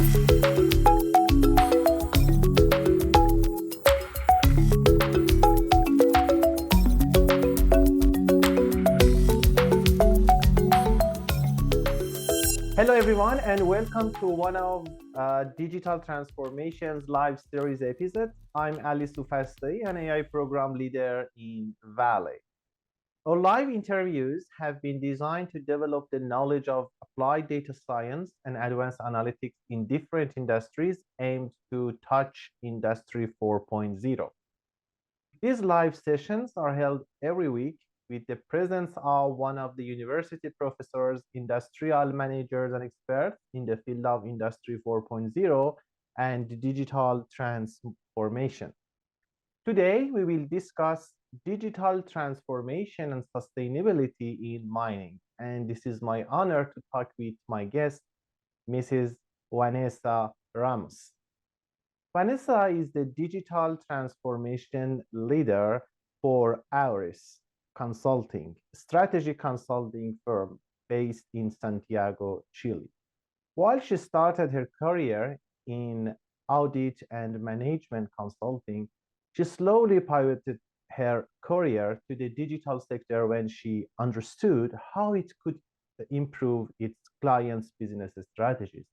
Hello, everyone, and welcome to one of Digital Transformation's live series episode. I'm Soofastaei, an AI program leader in Valley. Our live interviews have been designed to develop the knowledge of applied data science and advanced analytics in different industries aimed to touch Industry 4.0. These live sessions are held every week with the presence of one of the university professors, industrial managers, and experts in the field of Industry 4.0 and digital transformation. Today, we will discuss digital transformation and sustainability in mining. And this is my honor to talk with my guest, Mrs. Vanessa Ramos. Vanessa is the digital transformation leader for Aurys Consulting, a strategy consulting firm based in Santiago, Chile. While she started her career in audit and management consulting, she slowly pivoted her career to the digital sector when she understood how it could improve its clients' business strategies.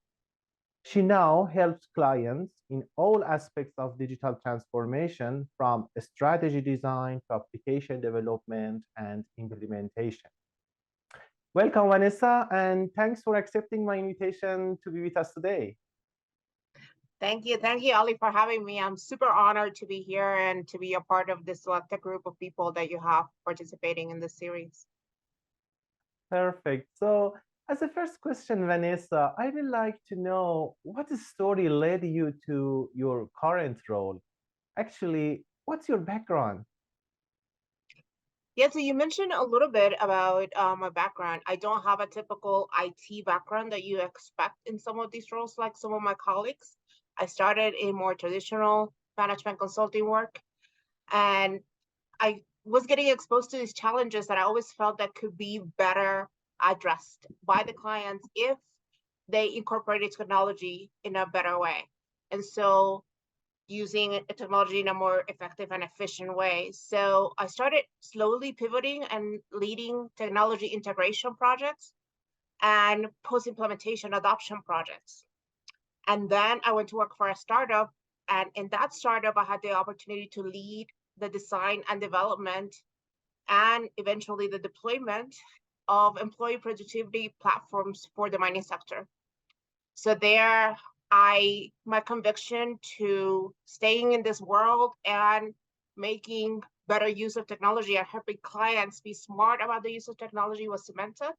She now helps clients in all aspects of digital transformation, from strategy design to application development and implementation. Welcome, Vanessa, and thanks for accepting my invitation to be with us today. Thank you, Ali, for having me. I'm super honored to be here and to be a part of this selected group of people that you have participating in this series. Perfect. So as a first question, Vanessa, I would like to know what story led you to your current role. Actually, what's your background? Yeah, so you mentioned a little bit about my background. I don't have a typical IT background that you expect in some of these roles, like some of my colleagues. I started in more traditional management consulting work, and I was getting exposed to these challenges that I always felt that could be better addressed by the clients if they incorporated technology in a better way. And so using technology in a more effective and efficient way. So I started slowly pivoting and leading technology integration projects and post-implementation adoption projects. And then I went to work for a startup. And in that startup, I had the opportunity to lead the design and development and eventually the deployment of employee productivity platforms for the mining sector. So there, my conviction to staying in this world and making better use of technology and helping clients be smart about the use of technology was cemented.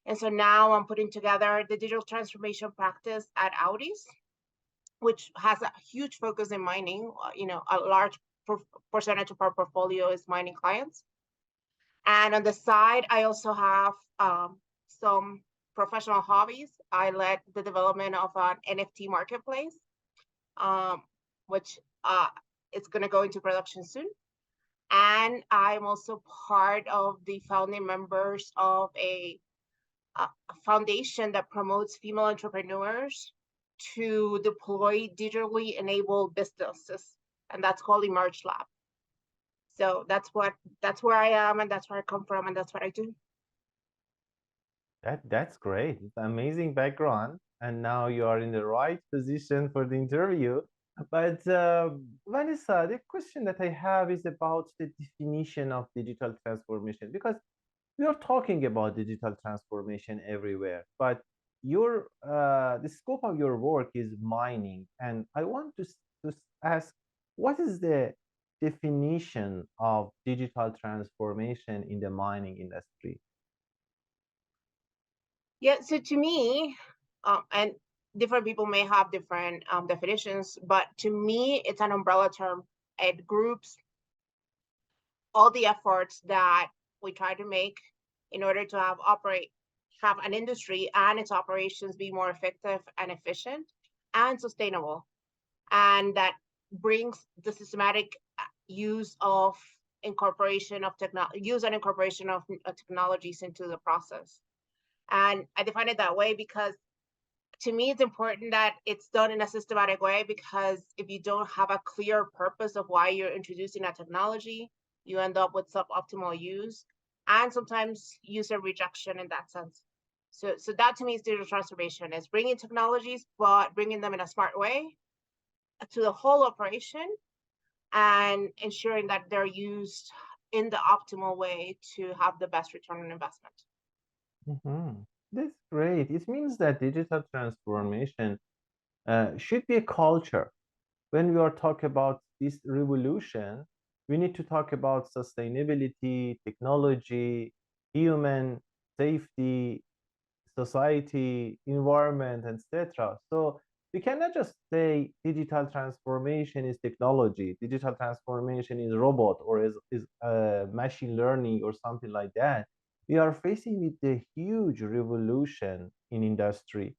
And so now I'm putting together the digital transformation practice at Aurys, which has a huge focus in mining. A large percentage of our portfolio is mining clients. And on the side, I also have some professional hobbies. I led the development of an NFT marketplace, which is going to go into production soon. And I'm also part of the founding members of a foundation that promotes female entrepreneurs to deploy digitally enabled businesses, and that's called Emerge Lab. So that's where I am, and that's where I come from, and that's what I do. That's great. It's an amazing background, and now you are in the right position for the interview. But Vanessa, the question that I have is about the definition of digital transformation, because we are talking about digital transformation everywhere, but the scope of your work is mining, and I want to ask, what is the definition of digital transformation in the mining industry? Yeah, so to me, and different people may have different definitions, but to me, it's an umbrella term. It groups all the efforts that we try to make in order to have an industry and its operations be more effective and efficient and sustainable. And that brings the systematic use and incorporation of technologies into the process. And I define it that way because to me, it's important that it's done in a systematic way, because if you don't have a clear purpose of why you're introducing that technology, you end up with suboptimal use and sometimes user rejection in that sense. So that to me is digital transformation, is bringing technologies, but bringing them in a smart way to the whole operation and ensuring that they're used in the optimal way to have the best return on investment. That's great. It means that digital transformation should be a culture. When we are talking about this revolution, we need to talk about sustainability, technology, human safety, society, environment, etc. So we cannot just say digital transformation is technology, digital transformation is robot or is machine learning or something like that. We are facing with a huge revolution in industry.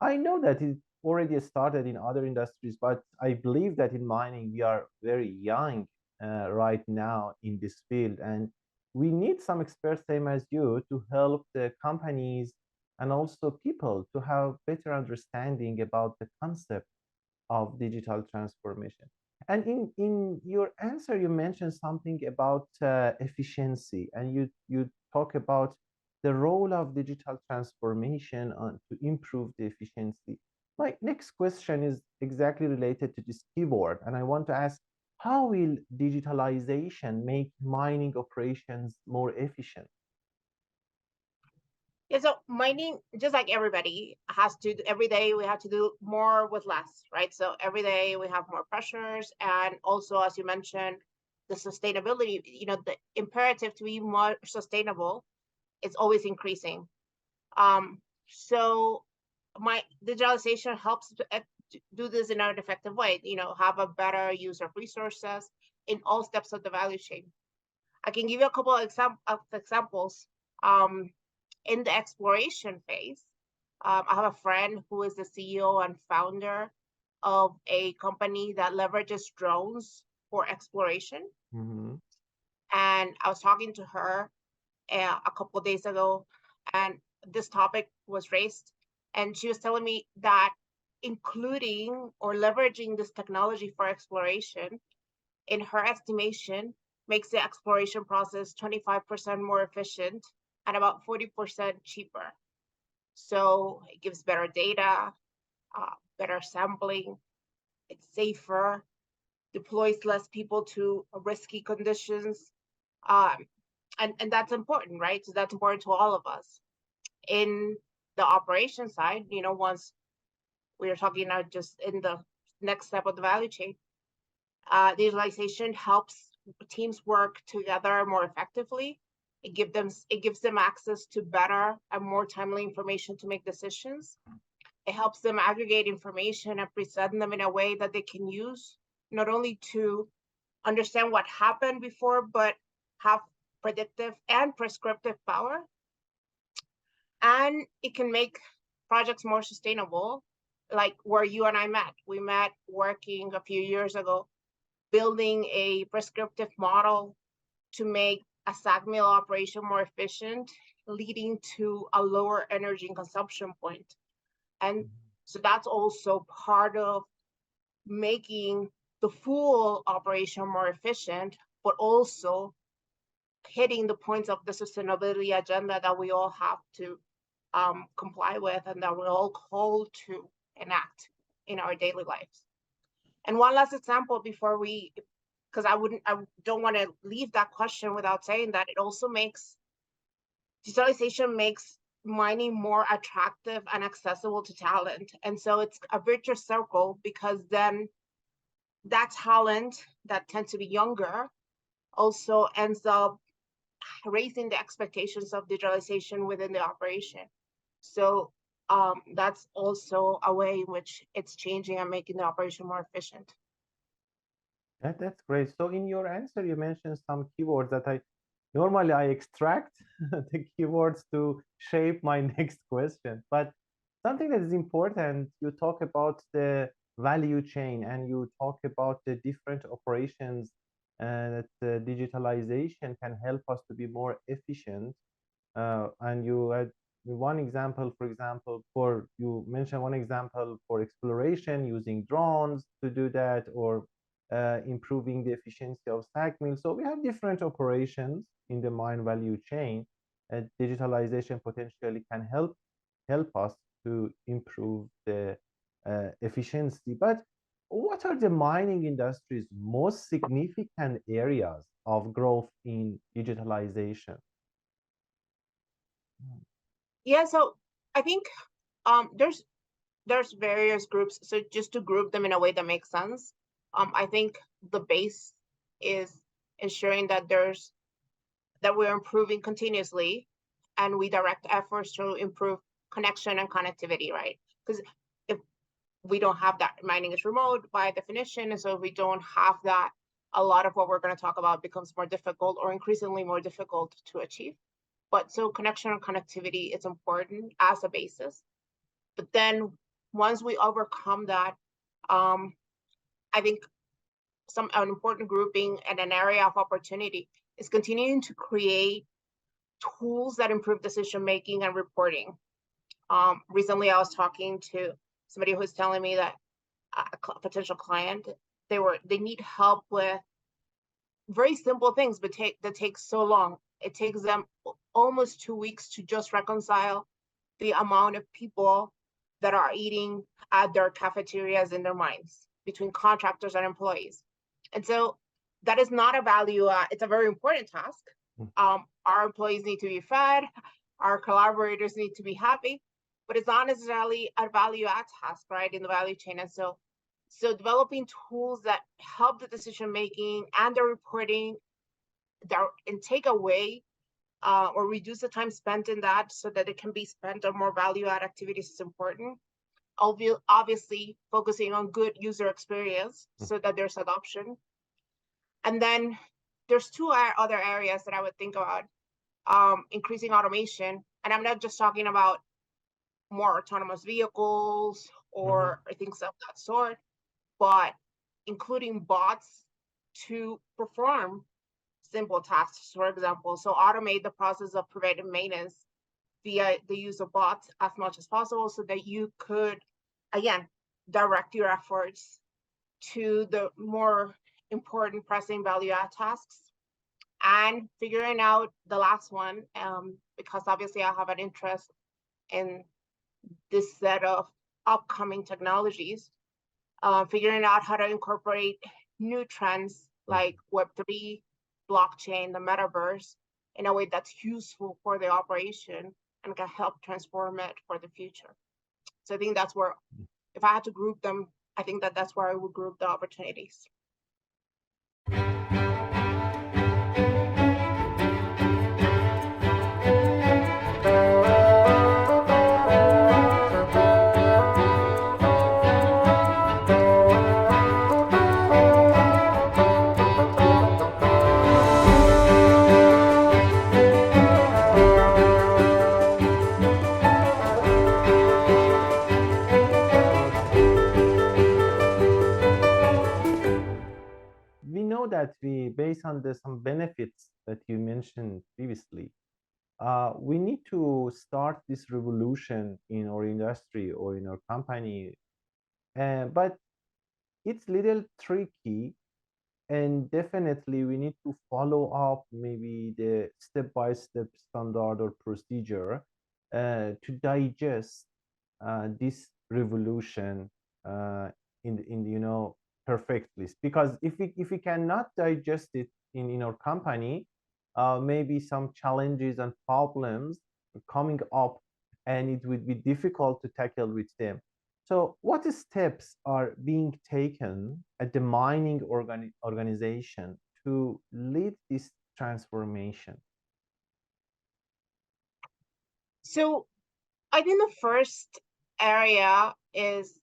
I know that it already started in other industries, but I believe that in mining we are very young right now in this field, and we need some experts, same as you, to help the companies and also people to have better understanding about the concept of digital transformation. And in your answer, you mentioned something about efficiency, and you talk about the role of digital transformation to improve the efficiency. My next question is exactly related to this keyword, and I want to ask, how will digitalization make mining operations more efficient? Yeah, so mining, just like everybody has to, every day we have to do more with less, right? So every day we have more pressures. And also, as you mentioned, the sustainability, the imperative to be more sustainable is always increasing. So my digitalization helps to do this in an effective way, have a better use of resources in all steps of the value chain. I can give you a couple of examples. In the exploration phase, I have a friend who is the CEO and founder of a company that leverages drones for exploration. Mm-hmm. And I was talking to her a couple of days ago, and this topic was raised. And she was telling me that including or leveraging this technology for exploration, in her estimation, makes the exploration process 25% more efficient and about 40% cheaper. So it gives better data, better sampling, it's safer, deploys less people to risky conditions. Um, and that's important, right? So that's important to all of us. In the operation side, once we are talking now just in the next step of the value chain, digitalization helps teams work together more effectively. It gives them access to better and more timely information to make decisions. It helps them aggregate information and present them in a way that they can use, not only to understand what happened before, but have predictive and prescriptive power. And it can make projects more sustainable, like where you and I met. We met working a few years ago, building a prescriptive model to make a SAG mill operation more efficient, leading to a lower energy consumption point. And so that's also part of making the full operation more efficient, but also hitting the points of the sustainability agenda that we all have to comply with and that we're all called to enact in our daily lives. And one last example before we, because I don't want to leave that question without saying that it also makes, digitalization makes mining more attractive and accessible to talent. And so it's a virtuous circle, because then that talent that tends to be younger also ends up raising the expectations of digitalization within the operation. So that's also a way in which it's changing and making the operation more efficient. That's great. So in your answer, you mentioned some keywords that I normally extract the keywords to shape my next question. But something that is important, you talk about the value chain and you talk about the different operations that digitalization can help us to be more efficient. And you one example, for example, for you mentioned one example for exploration using drones to do that, or improving the efficiency of sack mills. So we have different operations in the mine value chain. Digitalization potentially can help us to improve the efficiency. But what are the mining industry's most significant areas of growth in digitalization? Yeah, so I think there's various groups. So just to group them in a way that makes sense, I think the base is ensuring that we're improving continuously, and we direct efforts to improve connection and connectivity, right? Because if we don't have that, mining is remote by definition, and so if we don't have that, a lot of what we're going to talk about becomes more difficult or increasingly more difficult to achieve. But so connection and connectivity is important as a basis. But then once we overcome that, I think an important grouping and an area of opportunity is continuing to create tools that improve decision making and reporting. Recently, I was talking to somebody who was telling me that a potential client, they need help with very simple things, but that takes so long. It takes them almost 2 weeks to just reconcile the amount of people that are eating at their cafeterias in their mines between contractors and employees. And so that is not a value. It's a very important task. Our employees need to be fed. Our collaborators need to be happy, but it's not necessarily a value add task, right, in the value chain. And so developing tools that help the decision making and the reporting and take away or reduce the time spent in that so that it can be spent on more value add activities is important. Obviously, focusing on good user experience so that there's adoption. And then there's two other areas that I would think about. Increasing automation, and I'm not just talking about more autonomous vehicles or things of that sort, but including bots to perform simple tasks, for example. So automate the process of preventive maintenance via the use of bots as much as possible so that you could, again, direct your efforts to the more important pressing value add tasks. And figuring out the last one, because obviously I have an interest in this set of upcoming technologies, figuring out how to incorporate new trends like Web3, blockchain, the metaverse, in a way that's useful for the operation and can help transform it for the future. So I think that's where, if I had to group them, I think that's where I would group the opportunities. We know that based on some benefits that you mentioned previously, we need to start this revolution in our industry or in our company. But it's little tricky, and definitely we need to follow up maybe the step-by-step standard or procedure to digest this revolution in perfectly. Because if we cannot digest it in our company, maybe some challenges and problems coming up, and it would be difficult to tackle with them. So what steps are being taken at the mining organization to lead this transformation? So I think the first area is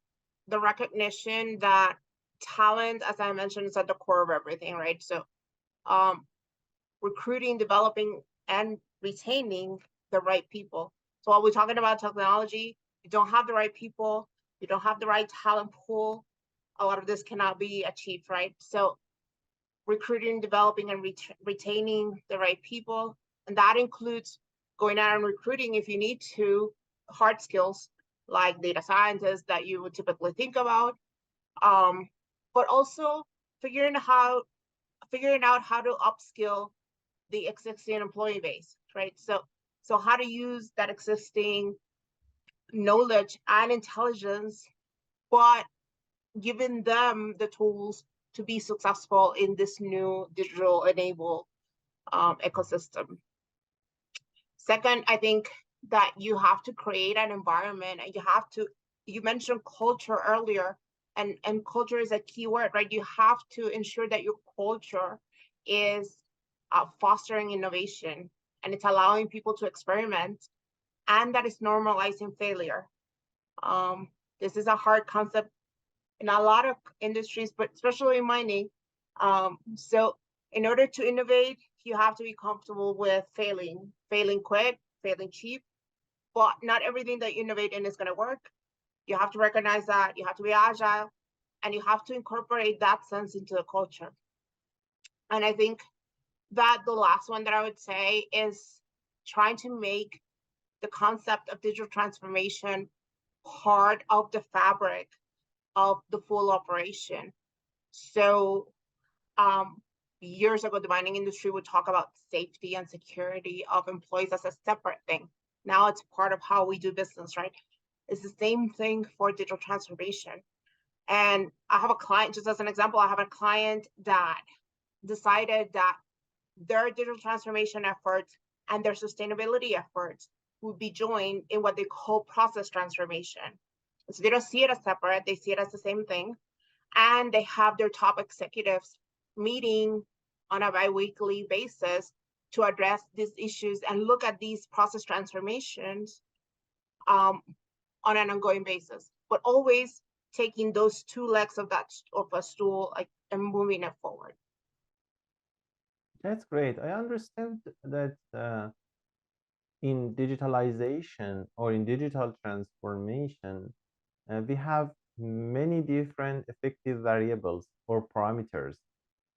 the recognition that talent, as I mentioned, is at the core of everything, right? So recruiting, developing, and retaining the right people. So while we're talking about technology, you don't have the right people, you don't have the right talent pool, a lot of this cannot be achieved, right? So recruiting, developing, and retaining the right people, and that includes going out and recruiting if you need to, hard skills like data scientists that you would typically think about, but also figuring out how to upskill the existing employee base, right? So how to use that existing knowledge and intelligence, but giving them the tools to be successful in this new digital enabled ecosystem. Second, I think that you have to create an environment, and you mentioned culture earlier, and culture is a key word, right? You have to ensure that your culture is fostering innovation, and it's allowing people to experiment, and that is normalizing failure. This is a hard concept in a lot of industries, but especially in mining. So in order to innovate, you have to be comfortable with failing quick, failing cheap, but not everything that you innovate in is going to work. You have to recognize that, you have to be agile, and you have to incorporate that sense into the culture. And I think that the last one that I would say is trying to make the concept of digital transformation part of the fabric of the full operation. So years ago, the mining industry would talk about safety and security of employees as a separate thing. Now it's part of how we do business, right? It's the same thing for digital transformation. And I have a client, just as an example, I have a client that decided that their digital transformation efforts and their sustainability efforts would be joined in what they call process transformation. So they don't see it as separate, they see it as the same thing. And they have their top executives meeting on a bi-weekly basis to address these issues and look at these process transformations on an ongoing basis, but always taking those two legs of a stool, like, and moving it forward. That's great. I understand that in digitalization or in digital transformation, we have many different effective variables or parameters,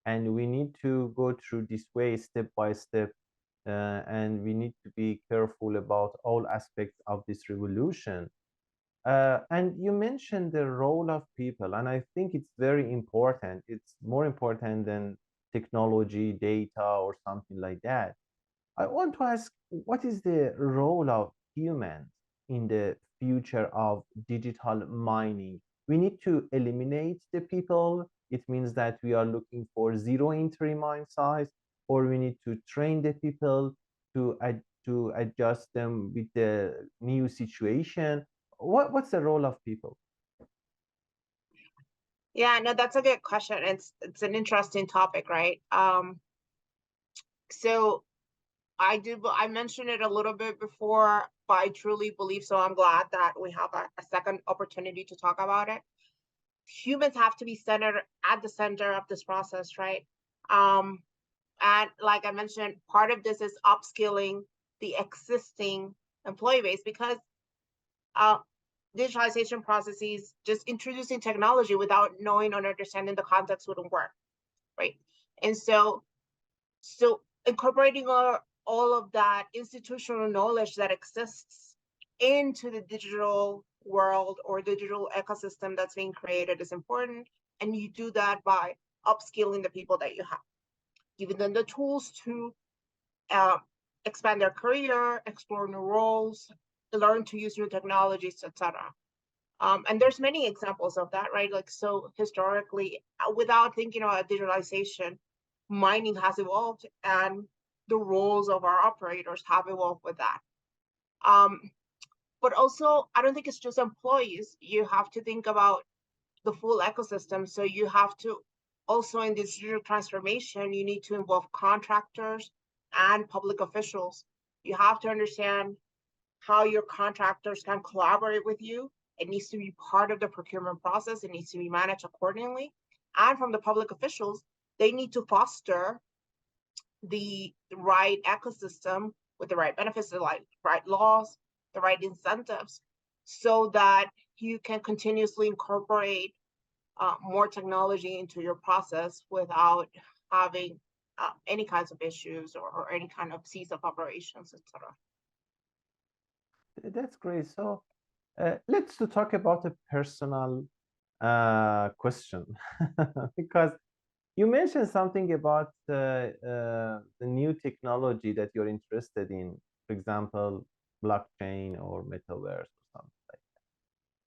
and we need to go through this way step by step, and we need to be careful about all aspects of this revolution. And you mentioned the role of people, and I think it's very important. It's more important than technology, data, or something like that. I want to ask, what is the role of humans in the future of digital mining? We need to eliminate the people. It means that we are looking for zero entry mine size, or we need to train the people to adjust them with the new situation. What's the role of people? Yeah, no, that's a good question. It's an interesting topic, right? So I mentioned it a little bit before, but I truly believe so. I'm glad that we have a second opportunity to talk about it. Humans have to be centered at the center of this process, right? And like I mentioned, part of this is upskilling the existing employee base, because digitalization processes, just introducing technology without knowing or understanding the context wouldn't work, right? And so incorporating all of that institutional knowledge that exists into the digital world or digital ecosystem that's being created is important. And you do that by upskilling the people that you have, giving them the tools to expand their career, explore new roles, learn to use new technologies, etc. And there's many examples of that, right? Like, so historically, without thinking about digitalization, mining has evolved, and the roles of our operators have evolved with that. But also, I don't think it's just employees. You have to think about the full ecosystem. So you have to also, in this digital transformation, you need to involve contractors and public officials. You have to understand how your contractors can collaborate with you. It needs to be part of the procurement process. It needs to be managed accordingly. And from the public officials, they need to foster the right ecosystem with the right benefits, the right laws, the right incentives, so that you can continuously incorporate more technology into your process without having any kinds of issues or any kind of cease of operations, etc. That's great. So let's to talk about a personal question because you mentioned something about the new technology that you're interested in, for example, blockchain or metaverse or something like that.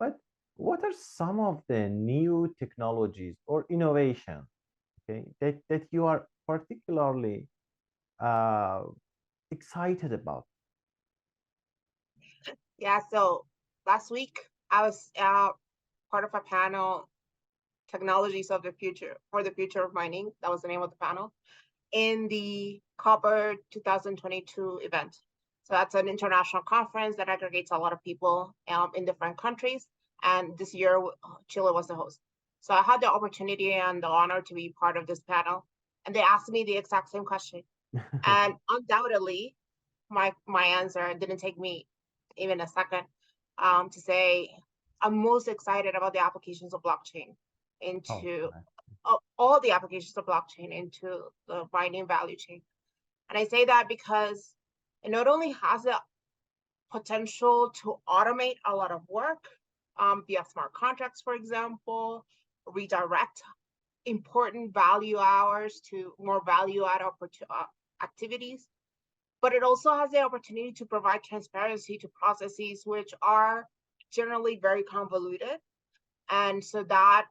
But what are some of the new technologies or innovation, okay, that you are particularly uh, excited about? Yeah, so last week I was part of a panel, Technologies of the Future for the Future of Mining. That was the name of the panel in the Copper 2022 event. So that's an international conference that aggregates a lot of people in different countries. And this year, Chile was the host. So I had the opportunity and the honor to be part of this panel. And they asked me the exact same question. And undoubtedly, my answer didn't take me even a second to say I'm most excited about the applications of blockchain Oh, into nice. all the applications of blockchain into the mining value chain. And I say that because it not only has the potential to automate a lot of work via smart contracts, for example, redirect important value hours to more value add activities, but it also has the opportunity to provide transparency to processes which are generally very convoluted. And so that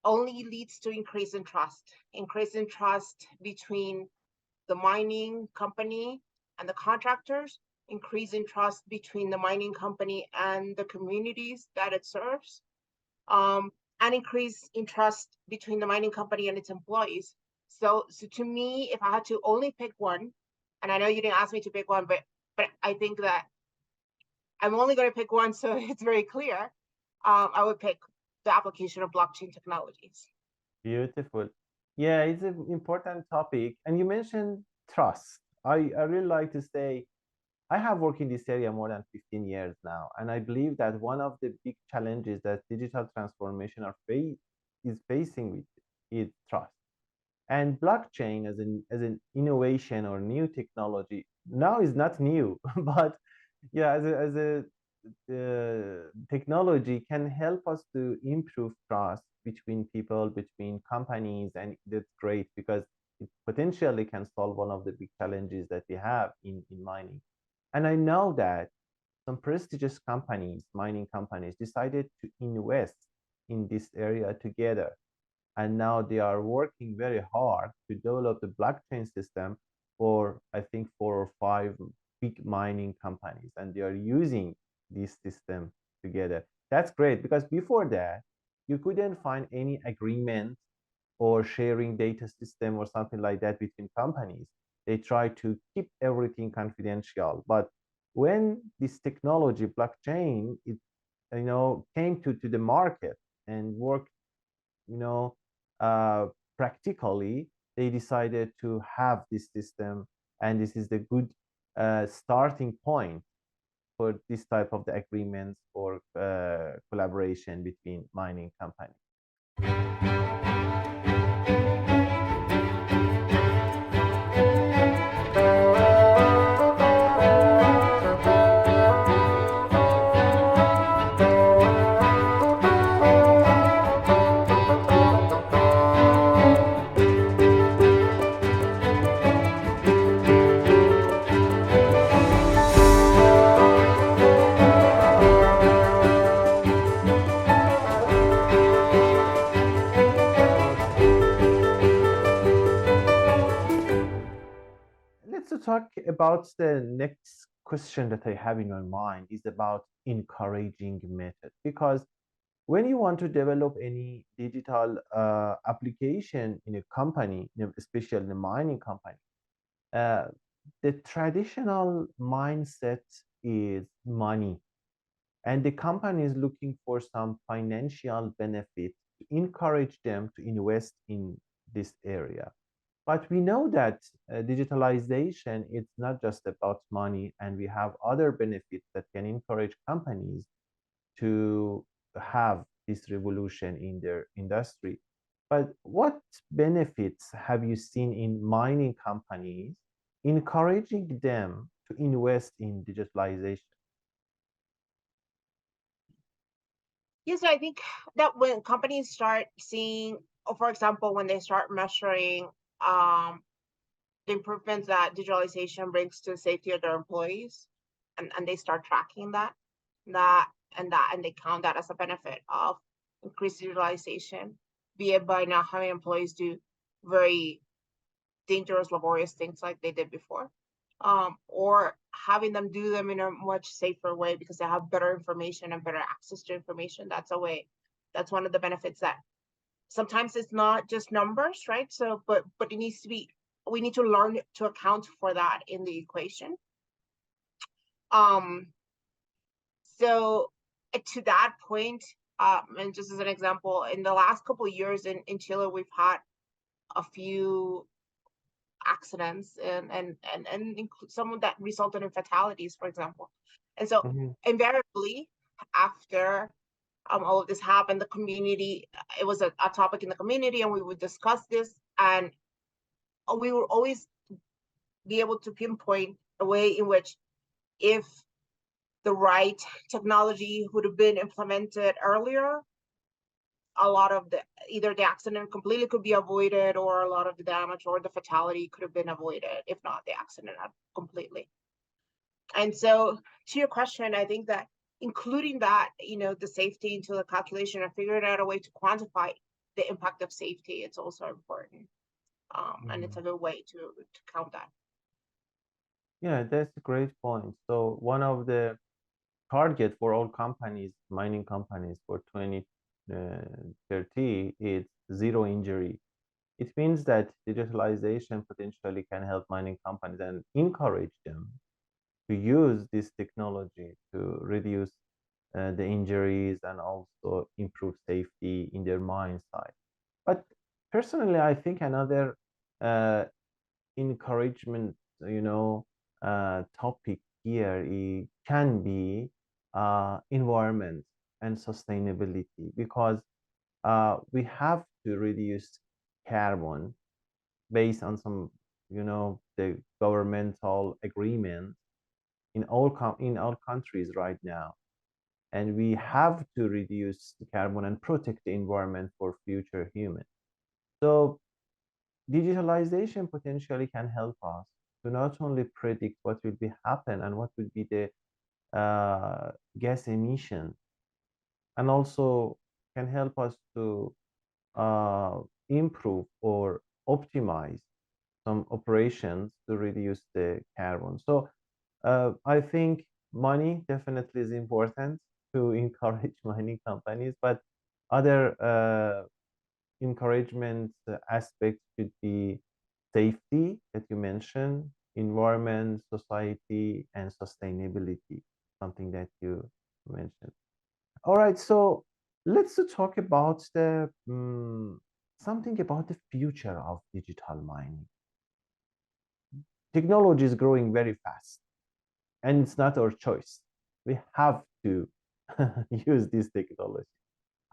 only leads to increase in trust between the mining company and the contractors, increase in trust between the mining company and the communities that it serves, um, and increase in trust between the mining company and its employees. So to me, if I had to only pick one, and I know you didn't ask me to pick one, but I think that I'm only going to pick one, so it's very clear. I would pick the application of blockchain technologies. Beautiful. Yeah, it's an important topic. And you mentioned trust. I really like to say I have worked in this area more than 15 years now. And I believe that one of the big challenges that digital transformation is facing with is trust. And blockchain as an innovation or new technology now is not new, but yeah, as a technology can help us to improve trust between people, between companies, and that's great because it potentially can solve one of the big challenges that we have in mining. And I know that some prestigious companies, mining companies, decided to invest in this area together. And now they are working very hard to develop the blockchain system for, I think, 4 or 5 big mining companies. And they are using this system together. That's great because before that, you couldn't find any agreement or sharing data system or something like that between companies. They try to keep everything confidential. But when this technology, blockchain, it came to the market and worked, you know, uh, practically, they decided to have this system, and this is the good starting point for this type of the agreements or collaboration between mining companies. Okay. Let's talk about the next question that I have in my mind is about encouraging method because when you want to develop any digital application in a company, especially in a mining company, uh, the traditional mindset is money, and the company is looking for some financial benefit to encourage them to invest in this area. But we know that digitalization is not just about money, and we have other benefits that can encourage companies to have this revolution in their industry. But what benefits have you seen in mining companies encouraging them to invest in digitalization? Yeah, so I think that when companies start seeing, or for example, when they start measuring the improvements that digitalization brings to the safety of their employees, and they start tracking that and they count that as a benefit of increased digitalization, be it by not having employees do very dangerous, laborious things like they did before, or having them do them in a much safer way because they have better information and better access to information. That's one of the benefits that sometimes it's not just numbers, right? So, but it needs to be, we need to learn to account for that in the equation. Um, so to that point, and just as an example, in the last couple of years in Chile, we've had a few accidents and some of that resulted in fatalities, for example. And so Mhm. invariably, after all of this happened, the community, it was a topic in the community, and we would discuss this, and we would always be able to pinpoint a way in which, if the right technology would have been implemented earlier, a lot of the, either the accident completely could be avoided, or a lot of the damage or the fatality could have been avoided, if not the accident completely. And so to your question, I think that including that, the safety into the calculation and figuring out a way to quantify the impact of safety, it's also important. And it's Mhm. a good way to count that. Yeah, that's a great point. So one of the target for all companies, mining companies for 2030 is zero injury. It means that digitalization potentially can help mining companies and encourage them to use this technology to reduce the injuries and also improve safety in their mine site. But personally, I think another uh, encouragement, topic here can be environment and sustainability, because we have to reduce carbon based on some, the governmental agreement in all countries right now, and we have to reduce the carbon and protect the environment for future humans. So digitalization potentially can help us to not only predict what will be happen and what will be the gas emission, and also can help us to uh, improve or optimize some operations to reduce the carbon. So I think money definitely is important to encourage mining companies, but other encouragement aspects should be safety that you mentioned, environment, society, and sustainability, something that you mentioned. All right, so let's talk about the something about the future of digital mining. Technology is growing very fast, and it's not our choice. We have to use this technology.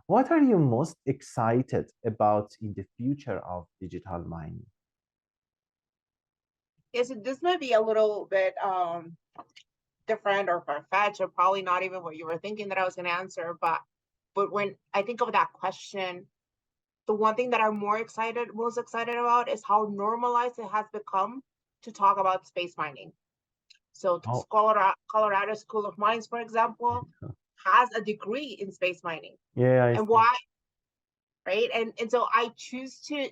What are you most excited about in the future of digital mining? Yes, this might be a little bit different or far-fetched, or probably not even what you were thinking that I was going to answer. But when I think of that question, the one thing that I'm most excited about is how normalized it has become to talk about space mining. So Oh, Colorado School of Mines, for example, has a degree in space mining. yeah, I And see. why, right? And so I choose to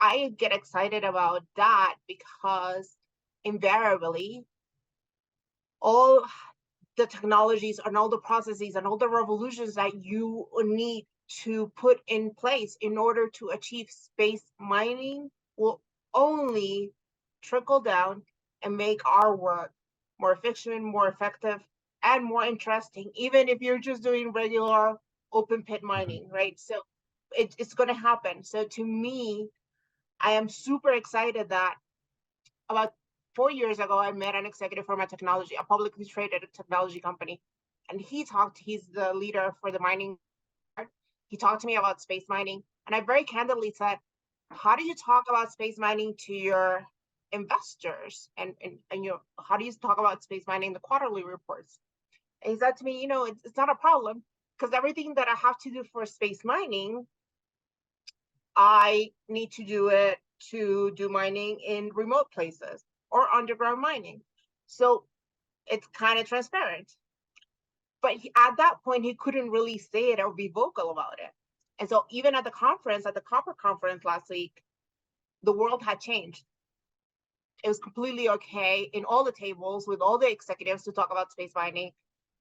I get excited about that because invariably all the technologies and all the processes and all the revolutions that you need to put in place in order to achieve space mining will only trickle down and make our work more efficient, more effective, and more interesting, even if you're just doing regular open pit mining, right? So it's going to happen. So to me, I am super excited that about 4 years ago, I met an executive from a publicly traded technology company, and he's the leader for the mining. He talked to me about space mining, and I very candidly said, how do you talk about space mining to your investors? And how do you talk about space mining in the quarterly reports? And he said to me, it's not a problem. because everything that I have to do for space mining, I need to do it to do mining in remote places or underground mining. So it's kind of transparent. But at that point, he couldn't really say it or be vocal about it. And so even at the conference, at the Copper conference last week, the world had changed. It was completely okay in all the tables with all the executives to talk about space mining.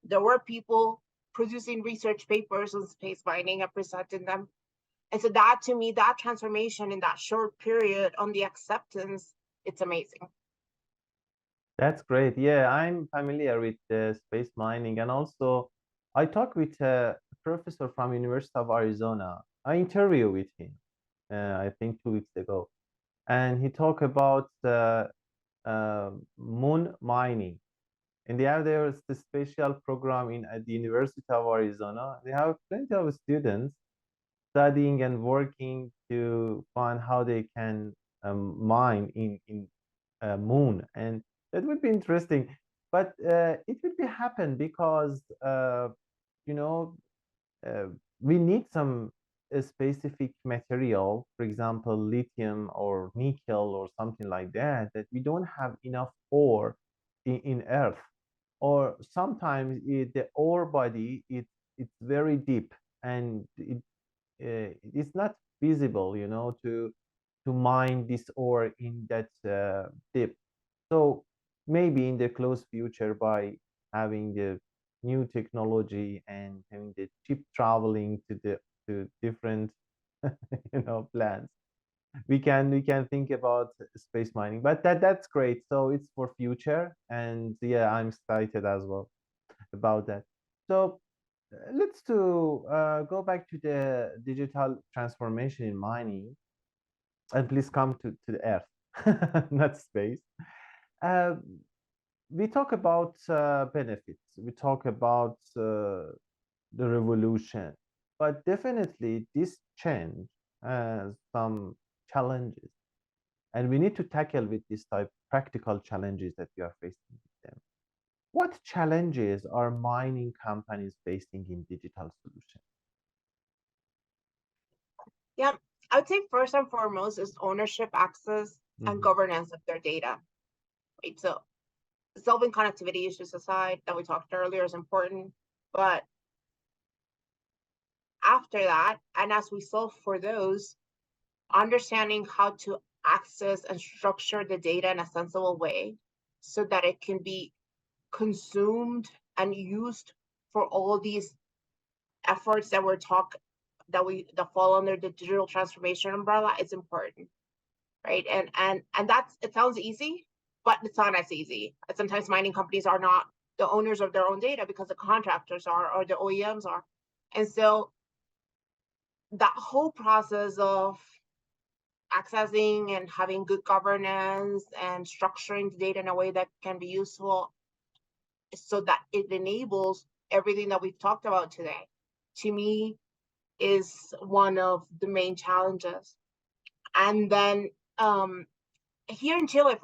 There were people producing research papers on space mining and presenting them. And so that, to me, that transformation in that short period on the acceptance, it's amazing. That's great. Yeah, I'm familiar with space mining, and also I talked with a professor from University of Arizona. I interviewed with him, I think 2 weeks ago, and he talked about moon mining. And there's the special program at the University of Arizona. They have plenty of students studying and working to find how they can mine in moon, and that would be interesting. But it will be happen because you know uh, we need some specific material, for example, lithium or nickel or something like that, that we don't have enough ore in Earth, or sometimes the ore body it's very deep and it's not feasible, to mine this ore in that depth. So maybe in the close future, by having the new technology and having the ship traveling to different plans, we can think about space mining. But that's great. So it's for future, and yeah, I'm excited as well about that. So let's go back to the digital transformation in mining, and please come to the Earth, not space. Uh, we talk about benefits. We talk about the revolution, but definitely this change has some challenges, and we need to tackle with this type practical challenges that we are facing with them. What challenges are mining companies facing in digital solutions? Yeah, I would say first and foremost is ownership, access, and Mhm. governance of their data. Right. So solving connectivity issues aside that we talked earlier is important. But after that, and as we solve for those, understanding how to access and structure the data in a sensible way so that it can be consumed and used for all these efforts that that fall under the digital transformation umbrella is important, right? And that's, it sounds easy, but it's not as easy. Sometimes mining companies are not the owners of their own data because the contractors are or the OEMs are. And so that whole process of accessing and having good governance and structuring the data in a way that can be useful so that it enables everything that we've talked about today, to me, is one of the main challenges. And then here in Chile,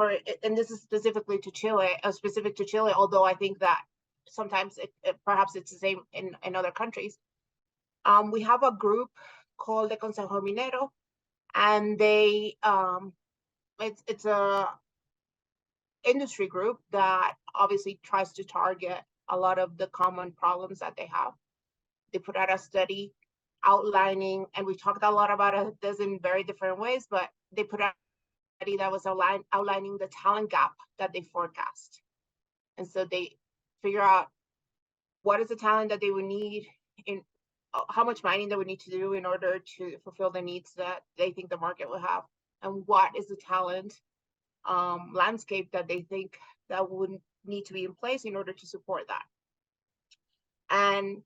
and this is specific to Chile, although I think that sometimes perhaps it's the same in other countries. We have a group called the Consejo Minero, and it's a industry group that obviously tries to target a lot of the common problems that they have. They put out a study outlining, and we talked a lot about this in very different ways, but they put out a study that was outlining the talent gap that they forecast. And so they figure out what is the talent that they would need, in how much mining they would need to do in order to fulfill the needs that they think the market will have, and what is the talent landscape that they think that would need to be in place in order to support that. And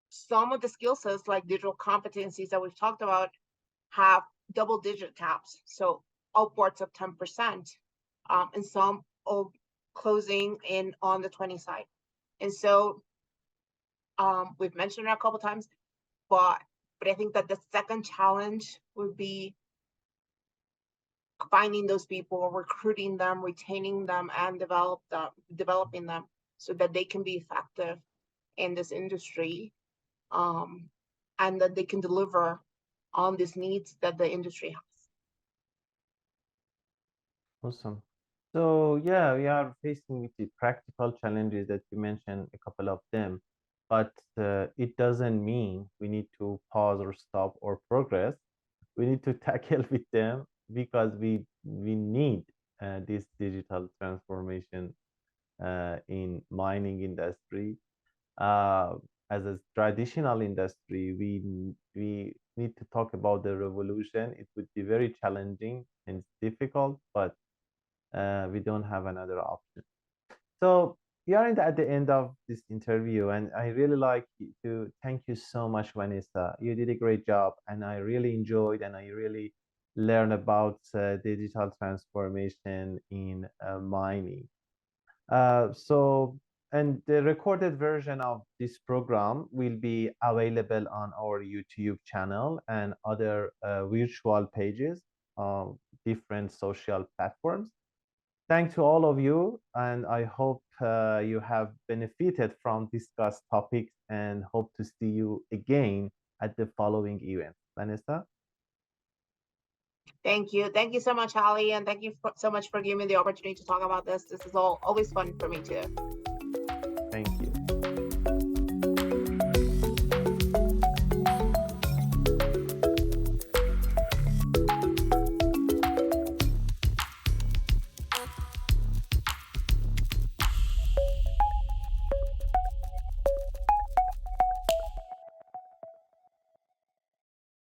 some of the skill sets, like digital competencies that we've talked about, have double-digit caps, so upwards of 10%, and some of closing in on the 20 side. And so we've mentioned it a couple times, but I think that the second challenge would be finding those people, recruiting them, retaining them, and developing them so that they can be effective in this industry. and that they can deliver on these needs that the industry has. Awesome. So yeah, we are facing with the practical challenges that you mentioned, a couple of them, but it doesn't mean we need to pause or stop or progress. We need to tackle with them because we need this digital transformation in mining industry. Uh, as a traditional industry, we need to talk about the revolution. It would be very challenging and difficult, but we don't have another option. So we are at the end of this interview, and I really like to thank you so much, Vanessa. You did a great job, and I really enjoyed and I really learned about digital transformation in mining. So, and the recorded version of this program will be available on our YouTube channel and other virtual pages of different social platforms. Thanks to all of you, and I hope you have benefited from discussed topics and hope to see you again at the following event. Vanessa, Thank you. Thank you so much, Ali, and thank you so much for giving me the opportunity to talk about this. This is always fun for me too. thank you.